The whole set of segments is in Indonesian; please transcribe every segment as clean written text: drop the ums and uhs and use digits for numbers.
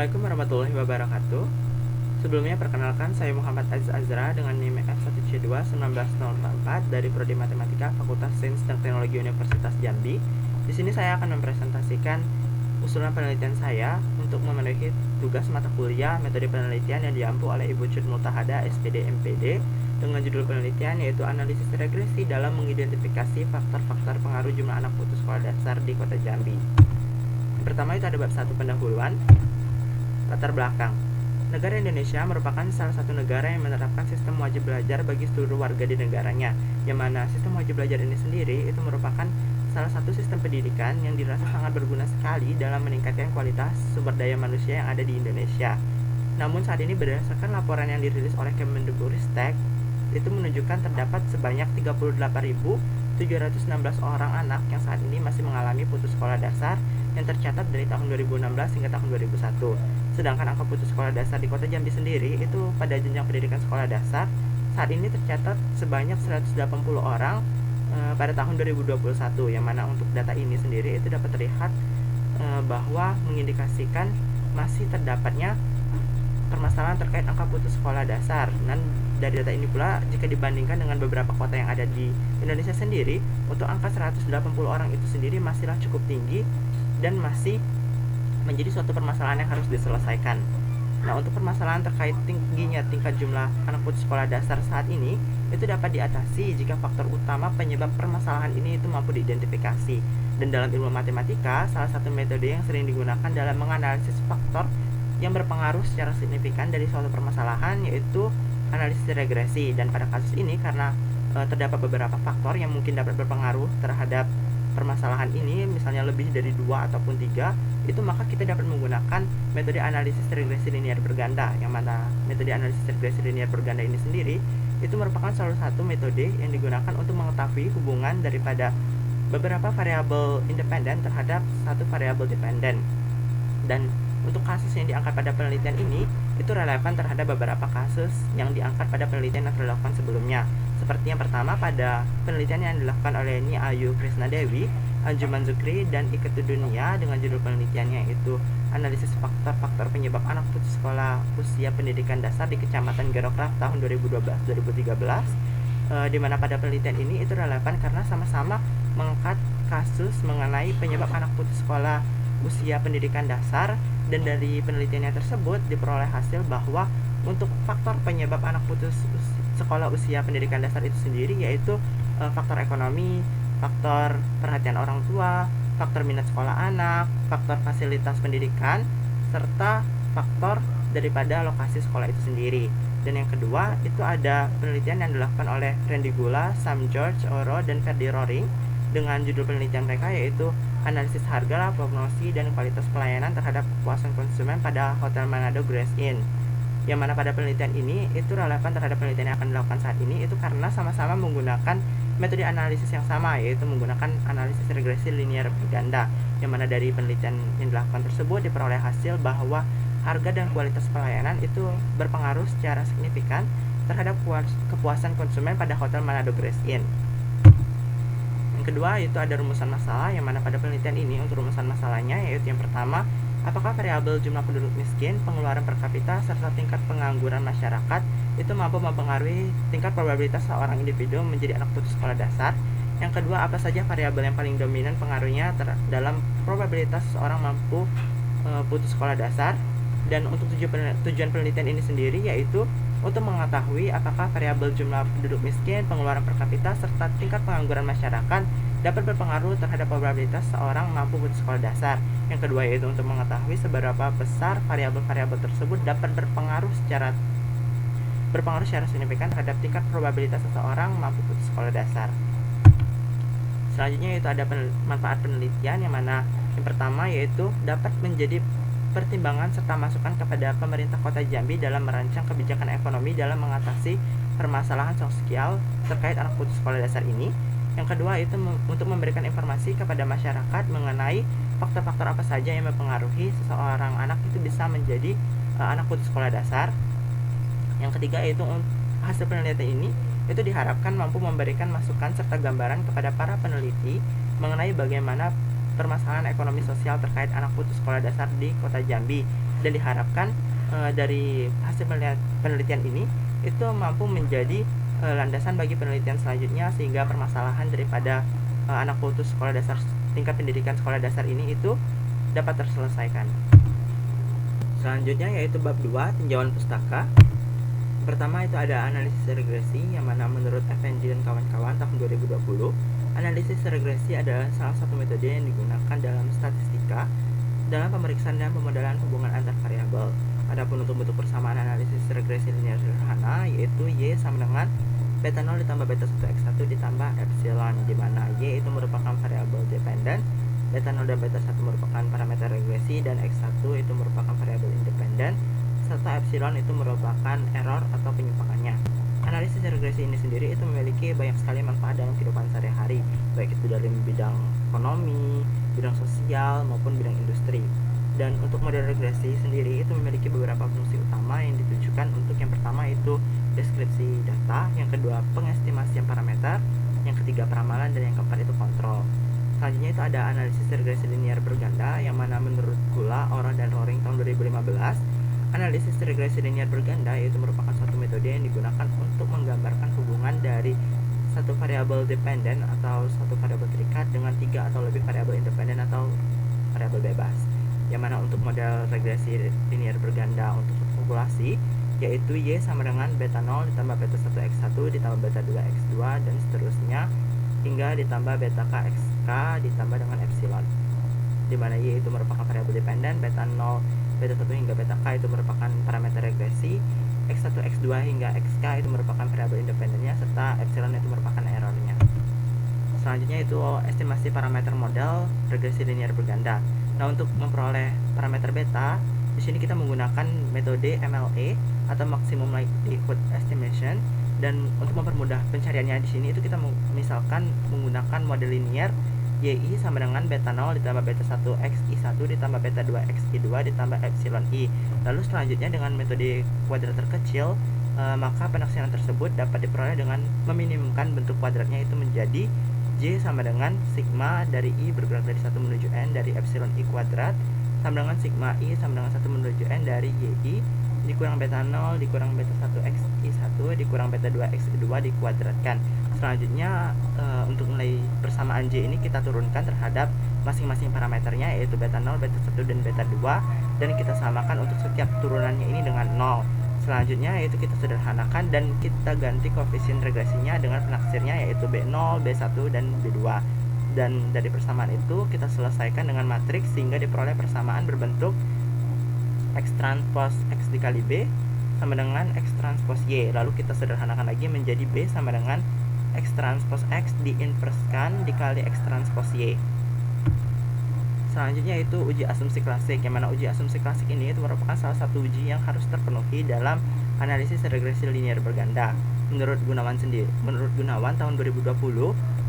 Assalamualaikum warahmatullahi wabarakatuh. Sebelumnya perkenalkan, saya Muhammad Aziz Azra dengan NIM F1C2 1904 dari Prodi Matematika Fakultas Sains dan Teknologi Universitas Jambi. Di sini saya akan mempresentasikan usulan penelitian saya untuk memenuhi tugas mata kuliah metode penelitian yang diampu oleh Ibu Cud Multahada SPD MPD dengan judul penelitian yaitu analisis regresi dalam mengidentifikasi faktor-faktor pengaruh jumlah anak putus sekolah dasar di Kota Jambi. Pertama itu ada bab 1 pendahuluan. Latar belakang. Negara Indonesia merupakan salah satu negara yang menerapkan sistem wajib belajar bagi seluruh warga di negaranya, yang mana sistem wajib belajar ini sendiri itu merupakan salah satu sistem pendidikan yang dirasa sangat berguna sekali dalam meningkatkan kualitas sumber daya manusia yang ada di Indonesia. Namun saat ini berdasarkan laporan yang dirilis oleh Kemendikbudristek, itu menunjukkan terdapat sebanyak 38.716 orang anak yang saat ini masih mengalami putus sekolah dasar yang tercatat dari tahun 2016 hingga tahun 2001. Sedangkan angka putus sekolah dasar di Kota Jambi sendiri itu pada jenjang pendidikan sekolah dasar saat ini tercatat sebanyak 180 orang pada tahun 2021, yang mana untuk data ini sendiri itu dapat terlihat bahwa mengindikasikan masih terdapatnya permasalahan terkait angka putus sekolah dasar. Dan dari data ini pula, jika dibandingkan dengan beberapa kota yang ada di Indonesia sendiri, untuk angka 180 orang itu sendiri masihlah cukup tinggi dan masih menjadi suatu permasalahan yang harus diselesaikan. Nah, untuk permasalahan terkait tingginya tingkat jumlah anak putus sekolah dasar saat ini itu dapat diatasi jika faktor utama penyebab permasalahan ini itu mampu diidentifikasi. Dan dalam ilmu matematika, salah satu metode yang sering digunakan dalam menganalisis faktor yang berpengaruh secara signifikan dari suatu permasalahan yaitu analisis regresi. Dan pada kasus ini karena terdapat beberapa faktor yang mungkin dapat berpengaruh terhadap permasalahan ini, misalnya lebih dari 2 ataupun 3, itu maka kita dapat menggunakan metode analisis regresi linear berganda, yang mana metode analisis regresi linear berganda ini sendiri itu merupakan salah satu metode yang digunakan untuk mengetahui hubungan daripada beberapa variabel independen terhadap satu variabel dependen. Dan untuk kasus yang diangkat pada penelitian ini itu relevan terhadap beberapa kasus yang diangkat pada penelitian yang relevan sebelumnya. Seperti yang pertama pada penelitian yang dilakukan oleh Ni Ayu Krisnadewi, Anjuman Zukri, dan Iketut Dunia dengan judul penelitiannya yaitu analisis faktor-faktor penyebab anak putus sekolah usia pendidikan dasar di Kecamatan Gerokrap tahun 2012-2013, di mana pada penelitian ini itu relevan karena sama-sama mengangkat kasus mengenai penyebab anak putus sekolah usia pendidikan dasar. Dan dari penelitiannya tersebut diperoleh hasil bahwa untuk faktor penyebab anak putus sekolah usia pendidikan dasar itu sendiri yaitu faktor ekonomi, faktor perhatian orang tua, faktor minat sekolah anak, faktor fasilitas pendidikan, serta faktor daripada lokasi sekolah itu sendiri. Dan yang kedua itu ada penelitian yang dilakukan oleh Randy Gula, Sam George, Oro, dan Ferdi Roring dengan judul penelitian mereka yaitu analisis harga, prognosi, dan kualitas pelayanan terhadap kepuasan konsumen pada Hotel Manado Grace Inn. Yang mana pada penelitian ini itu relevan terhadap penelitian yang akan dilakukan saat ini itu karena sama-sama menggunakan metode analisis yang sama, yaitu menggunakan analisis regresi linear berganda. Yang mana dari penelitian yang dilakukan tersebut diperoleh hasil bahwa harga dan kualitas pelayanan itu berpengaruh secara signifikan terhadap kepuasan konsumen pada Hotel Manado Grace Inn. Kedua itu ada rumusan masalah, yang mana pada penelitian ini untuk rumusan masalahnya yaitu yang pertama, apakah variabel jumlah penduduk miskin, pengeluaran per kapita, serta tingkat pengangguran masyarakat itu mampu mempengaruhi tingkat probabilitas seorang individu menjadi anak putus sekolah dasar. Yang kedua, apa saja variabel yang paling dominan pengaruhnya dalam probabilitas seorang mampu putus sekolah dasar. Dan untuk tujuan penelitian ini sendiri yaitu untuk mengetahui apakah variabel jumlah penduduk miskin, pengeluaran per kapita, serta tingkat pengangguran masyarakat dapat berpengaruh terhadap probabilitas seorang mampu putus sekolah dasar. Yang kedua yaitu untuk mengetahui seberapa besar variabel-variabel tersebut dapat berpengaruh secara signifikan terhadap tingkat probabilitas seseorang mampu putus sekolah dasar. Selanjutnya itu ada manfaat penelitian, yang mana yang pertama yaitu dapat menjadi pertimbangan serta masukan kepada pemerintah Kota Jambi dalam merancang kebijakan ekonomi dalam mengatasi permasalahan sosial terkait anak putus sekolah dasar ini. Yang kedua itu untuk memberikan informasi kepada masyarakat mengenai faktor-faktor apa saja yang mempengaruhi seseorang anak itu bisa menjadi anak putus sekolah dasar. Yang ketiga yaitu hasil penelitian ini itu diharapkan mampu memberikan masukan serta gambaran kepada para peneliti mengenai bagaimana permasalahan ekonomi sosial terkait anak putus sekolah dasar di Kota Jambi. dan diharapkan dari hasil penelitian ini itu mampu menjadi landasan bagi penelitian selanjutnya, sehingga permasalahan daripada anak putus sekolah dasar tingkat pendidikan sekolah dasar ini itu dapat terselesaikan. Selanjutnya yaitu bab 2, tinjauan pustaka. Pertama itu ada analisis regresi, yang mana menurut Effendi dan kawan-kawan tahun 2020, analisis regresi adalah salah satu metode yang digunakan dalam statistika dalam pemeriksaan dan pemodelan hubungan antar variabel. Adapun untuk bentuk persamaan analisis regresi linear sederhana yaitu Y sama dengan beta 0 ditambah beta 1 X1 ditambah epsilon, di mana Y itu merupakan variabel dependen, beta 0 dan beta 1 merupakan parameter regresi, dan X1 itu merupakan variabel independen, serta epsilon itu merupakan error atau penyimpangannya. Analisis regresi ini sendiri itu memiliki banyak sekali manfaat dalam kehidupan sehari-hari, baik itu dari bidang ekonomi, bidang sosial, maupun bidang industri. Dan untuk model regresi sendiri itu memiliki beberapa fungsi utama yang ditujukan untuk yang pertama itu deskripsi data, yang kedua pengestimasian parameter, yang ketiga peramalan, dan yang keempat itu kontrol. Selanjutnya itu ada analisis regresi linear berganda, yang mana menurut Gula, Ora, dan Roring tahun 2015, analisis regresi linear berganda itu merupakan suatu metode yang digunakan untuk menggambarkan hubungan dari satu variabel dependen atau satu variabel terikat dengan 3 atau lebih variabel independen atau variabel bebas. Yang mana untuk model regresi linear berganda untuk populasi yaitu Y sama dengan beta 0 ditambah beta 1 X1 ditambah beta 2 X2 dan seterusnya hingga ditambah beta K XK ditambah dengan epsilon, di mana Y itu merupakan variabel dependen, beta 0, beta 1 hingga beta K itu merupakan parameter regresi, X1, X2 hingga XK itu merupakan variabel independennya, serta epsilon itu merupakan errornya. Selanjutnya itu estimasi parameter model regresi linear berganda. Nah, untuk memperoleh parameter beta, di sini kita menggunakan metode MLE atau Maximum Likelihood Estimation, dan untuk mempermudah pencariannya di sini itu kita misalkan menggunakan model linear YI sama dengan beta 0 ditambah beta 1 XI1 ditambah beta 2 XI2 ditambah epsilon I. Lalu selanjutnya dengan metode kuadrat terkecil, maka penaksiran tersebut dapat diperoleh dengan meminimumkan bentuk kuadratnya itu menjadi J sama dengan sigma dari I bergerak dari 1 menuju N dari epsilon I kuadrat sama dengan sigma I sama dengan 1 menuju N dari YI dikurang beta 0 dikurang beta 1 XI1 dikurang beta 2 XI2 dikuadratkan. Selanjutnya untuk nilai persamaan J ini kita turunkan terhadap masing-masing parameternya yaitu beta 0, beta 1, dan beta 2, dan kita samakan untuk setiap turunannya ini dengan 0. Selanjutnya yaitu kita sederhanakan dan kita ganti koefisien regresinya dengan penaksirnya yaitu B0, B1, dan B2. Dan dari persamaan itu kita selesaikan dengan matriks sehingga diperoleh persamaan berbentuk X transpos X dikali B sama dengan X transpos Y. Lalu kita sederhanakan lagi menjadi B sama dengan X transpos X diinverskan dikali X transpos Y. Selanjutnya itu uji asumsi klasik, yang mana uji asumsi klasik ini itu merupakan salah satu uji yang harus terpenuhi dalam analisis regresi linear berganda. Menurut Gunawan tahun 2020,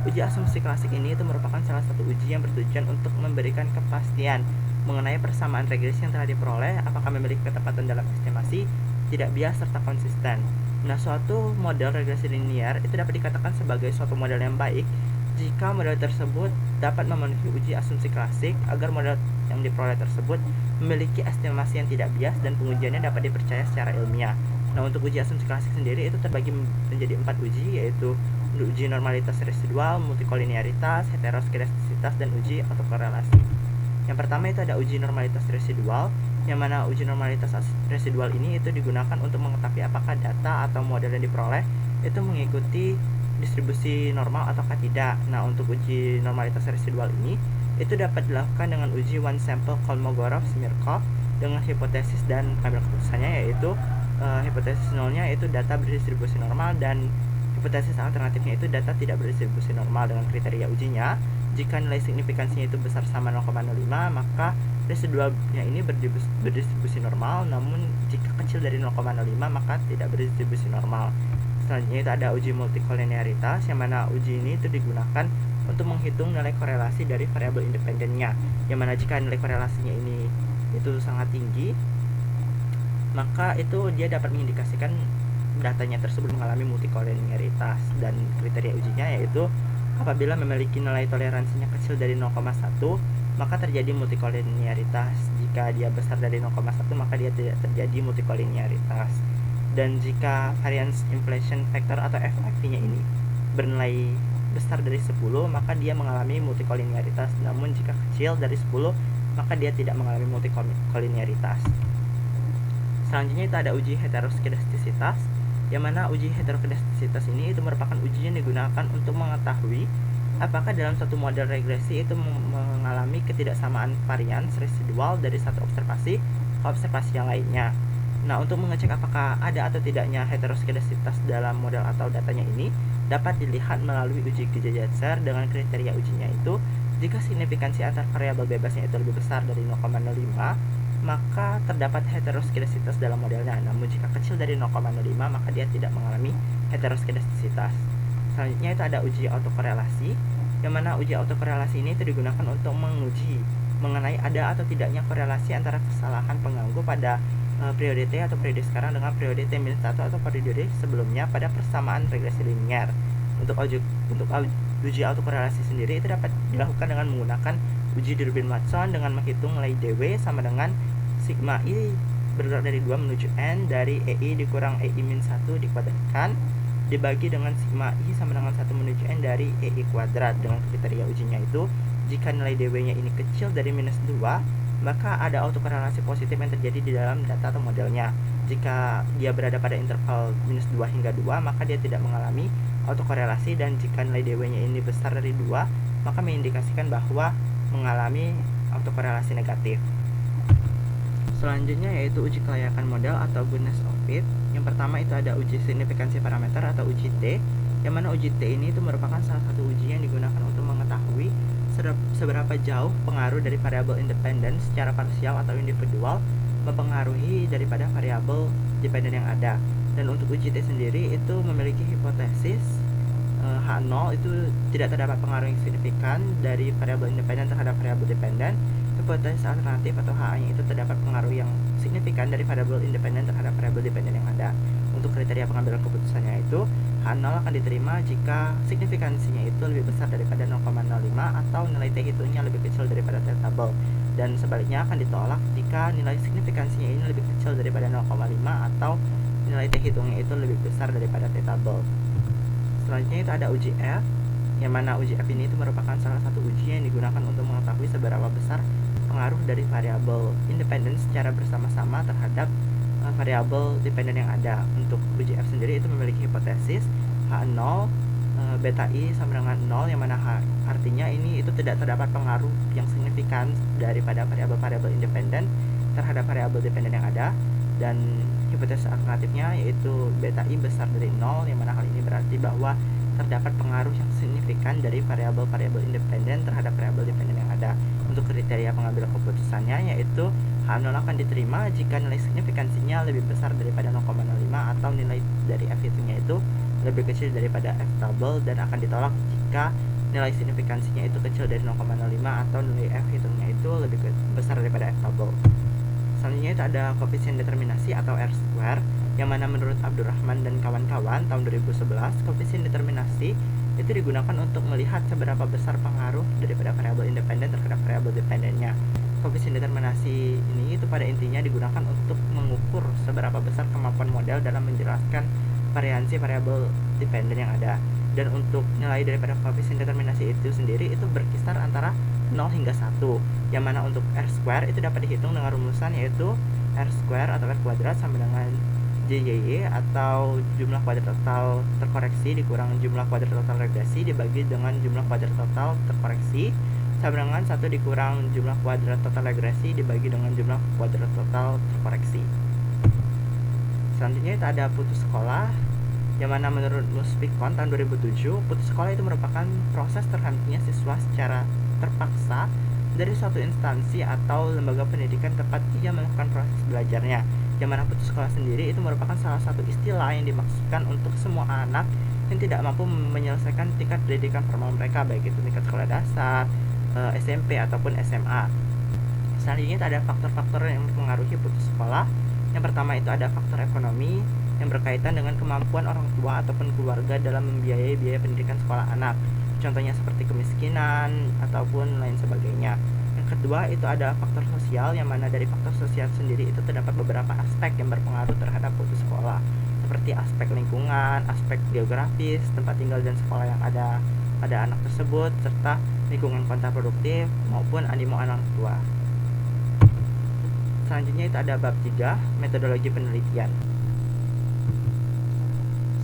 uji asumsi klasik ini itu merupakan salah satu uji yang bertujuan untuk memberikan kepastian mengenai persamaan regresi yang telah diperoleh, apakah memiliki ketepatan dalam estimasi, tidak bias, serta konsisten. Nah, suatu model regresi linear itu dapat dikatakan sebagai suatu model yang baik jika model tersebut dapat memenuhi uji asumsi klasik agar model yang diperoleh tersebut memiliki estimasi yang tidak bias dan pengujiannya dapat dipercaya secara ilmiah. Nah, untuk uji asumsi klasik sendiri itu terbagi menjadi 4 uji, yaitu uji normalitas residual, multikolinearitas, heteroskedastisitas, dan uji autokorelasi. Yang pertama itu ada uji normalitas residual, yang mana uji normalitas residual ini itu digunakan untuk mengetahui apakah data atau model yang diperoleh itu mengikuti distribusi normal ataukah tidak. Nah, untuk uji normalitas residual ini itu dapat dilakukan dengan uji one sample Kolmogorov-Smirnov dengan hipotesis dan pengambil keputusannya yaitu hipotesis nolnya itu data berdistribusi normal dan hipotesis alternatifnya itu data tidak berdistribusi normal. Dengan kriteria ujinya, jika nilai signifikansinya itu besar sama 0,05 maka residualnya ini berdistribusi normal, namun jika kecil dari 0,05 maka tidak berdistribusi normal. Selanjutnya itu ada uji multikolinearitas, yang mana uji ini itu digunakan untuk menghitung nilai korelasi dari variabel independennya, yang mana jika nilai korelasinya ini itu sangat tinggi maka itu dia dapat mengindikasikan datanya tersebut mengalami multikolinearitas. Dan kriteria ujinya yaitu apabila memiliki nilai toleransinya kecil dari 0,1 maka terjadi multikoliniaritas. Jika dia besar dari 0,1 maka dia tidak terjadi multikoliniaritas. Dan jika variance inflation factor atau FIV-nya ini bernilai besar dari 10 maka dia mengalami multikoliniaritas. Namun jika kecil dari 10 maka dia tidak mengalami multikoliniaritas. Selanjutnya itu ada uji heteroskedastisitas, yang mana uji heteroskedastisitas ini itu merupakan uji yang digunakan untuk mengetahui apakah dalam satu model regresi itu mengalami ketidaksamaan varians residual dari satu observasi ke observasi yang lainnya. Nah, untuk mengecek apakah ada atau tidaknya heteroskedastisitas dalam model atau datanya ini dapat dilihat melalui uji Geiger-Jetzer dengan kriteria ujinya itu jika signifikansi antar variabel bebasnya itu lebih besar dari 0,05 maka terdapat heteroskedastisitas dalam modelnya. Namun jika kecil dari 0,05 maka dia tidak mengalami heteroskedastisitas. Selanjutnya itu ada uji autokorelasi, yang mana uji autokorelasi ini itu digunakan untuk menguji mengenai ada atau tidaknya korelasi antara kesalahan pengganggu pada periode T atau periode sekarang dengan periode T-1 atau periode sebelumnya pada persamaan regresi linear. Untuk uji autokorelasi sendiri itu dapat dilakukan dengan menggunakan uji Durbin-Watson dengan menghitung nilai dw sama dengan sigma i bergerak dari 2 menuju n dari EI dikurang EI-1 dikuadratkan dibagi dengan sigma i sama dengan 1 menuju n dari EI kuadrat. Dengan kriteria ujinya itu jika nilai dw-nya ini kecil dari -2 maka ada autokorelasi positif yang terjadi di dalam data atau modelnya. Jika dia berada pada interval -2 hingga 2 maka dia tidak mengalami autokorelasi, dan jika nilai dw-nya ini besar dari 2 maka mengindikasikan bahwa mengalami autokorelasi negatif. Selanjutnya yaitu uji kelayakan model atau goodness of fit. Yang pertama itu ada uji signifikansi parameter atau uji T, yang mana uji T ini itu merupakan salah satu uji yang digunakan untuk mengetahui seberapa jauh pengaruh dari variabel independen secara parsial atau individual mempengaruhi daripada variabel dependen yang ada. Dan untuk uji T sendiri itu memiliki hipotesis H0 itu tidak terdapat pengaruh yang signifikan dari variabel independen terhadap variabel dependen. Hipotesis alternatif atau HA-nya itu terdapat pengaruh yang signifikan dari variabel independen terhadap variabel dependen yang ada. Untuk kriteria pengambilan keputusannya itu H0 akan diterima jika signifikansinya itu lebih besar daripada 0,05 atau nilai T hitungnya lebih kecil daripada T tabel, dan sebaliknya akan ditolak jika nilai signifikansinya ini lebih kecil daripada 0,5 atau nilai T hitungnya itu lebih besar daripada T tabel. Selanjutnya itu ada uji F, yang mana uji F ini itu merupakan salah satu uji yang digunakan untuk mengetahui seberapa besar pengaruh dari variabel independen secara bersama-sama terhadap variabel dependen yang ada. Untuk uji F sendiri itu memiliki hipotesis H0 beta I sama dengan 0, yang mana artinya ini itu tidak terdapat pengaruh yang signifikan daripada variabel-variabel independen terhadap variabel dependen yang ada. Dan hipotesis alternatifnya yaitu beta I besar dari 0, yang mana hal ini berarti bahwa terdapat pengaruh yang signifikan dari variabel-variabel independen terhadap variabel dependen yang ada. Untuk kriteria pengambilan keputusannya yaitu H0 akan diterima jika nilai signifikansinya lebih besar daripada 0,05 atau nilai dari F hitungnya itu lebih kecil daripada F tabel, dan akan ditolak jika nilai signifikansinya itu kecil dari 0,05 atau nilai F hitungnya itu lebih besar daripada F tabel. Selanjutnya itu ada koefisien determinasi atau R-square, yang mana menurut Abdurrahman dan kawan-kawan tahun 2011 koefisien determinasi itu digunakan untuk melihat seberapa besar pengaruh daripada variabel independen terhadap variabel dependennya. Koefisien determinasi ini itu pada intinya digunakan untuk mengukur seberapa besar kemampuan model dalam menjelaskan variansi variabel dependen yang ada. Dan untuk nilai daripada koefisien determinasi itu sendiri itu berkisar antara 0 hingga 1, yang mana untuk R-square itu dapat dihitung dengan rumusan yaitu R-square atau R kuadrat sama dengan JYY atau jumlah kuadrat total terkoreksi dikurang jumlah kuadrat total regresi dibagi dengan jumlah kuadrat total terkoreksi sama dengan 1 dikurang jumlah kuadrat total regresi dibagi dengan jumlah kuadrat total terkoreksi. Selanjutnya itu ada putus sekolah, yang mana menurut Muspikon tahun 2007 putus sekolah itu merupakan proses terhentinya siswa secara terpaksa dari suatu instansi atau lembaga pendidikan tempat ia melakukan proses belajarnya. Yang mana putus sekolah sendiri itu merupakan salah satu istilah yang dimaksudkan untuk semua anak yang tidak mampu menyelesaikan tingkat pendidikan formal mereka, baik itu tingkat sekolah dasar, SMP ataupun SMA. Selanjutnya ada faktor-faktor yang mempengaruhi putus sekolah. Yang pertama itu ada faktor ekonomi yang berkaitan dengan kemampuan orang tua ataupun keluarga dalam membiayai biaya pendidikan sekolah anak. Contohnya seperti kemiskinan ataupun lain sebagainya. Yang kedua itu ada faktor sosial, yang mana dari faktor sosial sendiri itu terdapat beberapa aspek yang berpengaruh terhadap putus sekolah, seperti aspek lingkungan, aspek geografis, tempat tinggal dan sekolah yang ada pada anak tersebut, serta lingkungan kontraproduktif maupun animo anak tua. Selanjutnya itu ada bab 3, metodologi penelitian.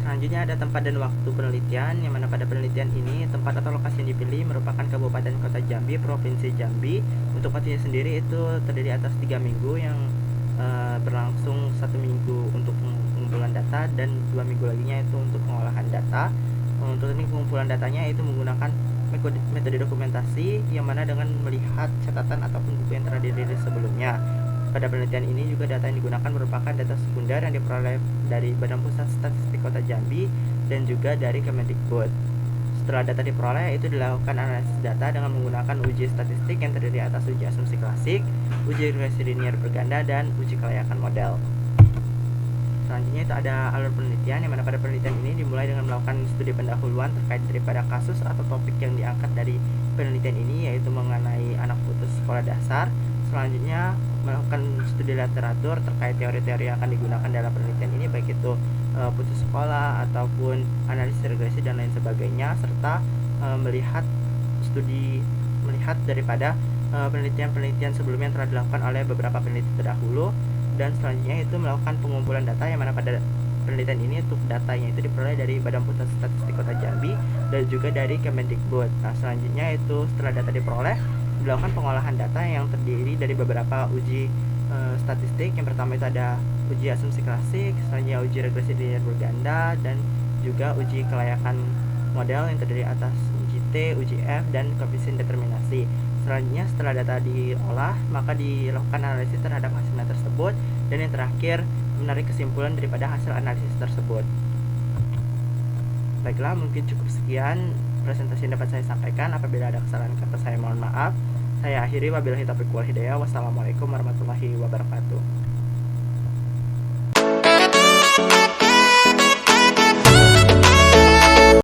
Selanjutnya ada tempat dan waktu penelitian, yang mana pada penelitian ini tempat atau lokasi yang dipilih merupakan Kabupaten Kota Jambi, Provinsi Jambi. Untuk waktunya sendiri itu terdiri atas 3 minggu yang berlangsung 1 minggu untuk pengumpulan data dan 2 minggu laginya itu untuk pengolahan data. Untuk ini pengumpulan datanya itu menggunakan metode dokumentasi, yang mana dengan melihat catatan ataupun buku yang telah dirilis sebelumnya. Pada penelitian ini juga data yang digunakan merupakan data sekunder yang diperoleh dari Badan Pusat Statistik Kota Jambi dan juga dari Kemendikbud. Setelah data diperoleh, itu dilakukan analisis data dengan menggunakan uji statistik yang terdiri atas uji asumsi klasik, uji regresi linear berganda, dan uji kelayakan model. Selanjutnya itu ada alur penelitian, yang mana pada penelitian ini dimulai dengan melakukan studi pendahuluan terkait daripada kasus atau topik yang diangkat dari penelitian ini, yaitu mengenai anak putus sekolah dasar. Selanjutnya melakukan studi literatur terkait teori-teori yang akan digunakan dalam penelitian ini, baik itu putus sekolah ataupun analisis regresi dan lain sebagainya, serta melihat daripada penelitian-penelitian sebelumnya yang telah dilakukan oleh beberapa peneliti terdahulu. Dan selanjutnya itu melakukan pengumpulan data, yang mana pada penelitian ini untuk datanya itu diperoleh dari Badan Pusat Statistik Kota Jambi dan juga dari Kemendikbud. Nah, selanjutnya itu setelah data diperoleh, dilakukan pengolahan data yang terdiri dari beberapa uji statistik. Yang pertama itu ada uji asumsi klasik, selanjutnya uji regresi linear berganda, dan juga uji kelayakan model yang terdiri atas uji T, uji F, dan koefisien determinasi. Selanjutnya setelah data diolah, maka dilakukan analisis terhadap hasilnya tersebut, dan yang terakhir menarik kesimpulan daripada hasil analisis tersebut. Baiklah, mungkin cukup sekian presentasi yang dapat saya sampaikan. Apabila ada kesalahan kata, saya mohon maaf. Saya akhiri, wabillahi taufiq wal hidayah. Wassalamualaikum warahmatullahi wabarakatuh.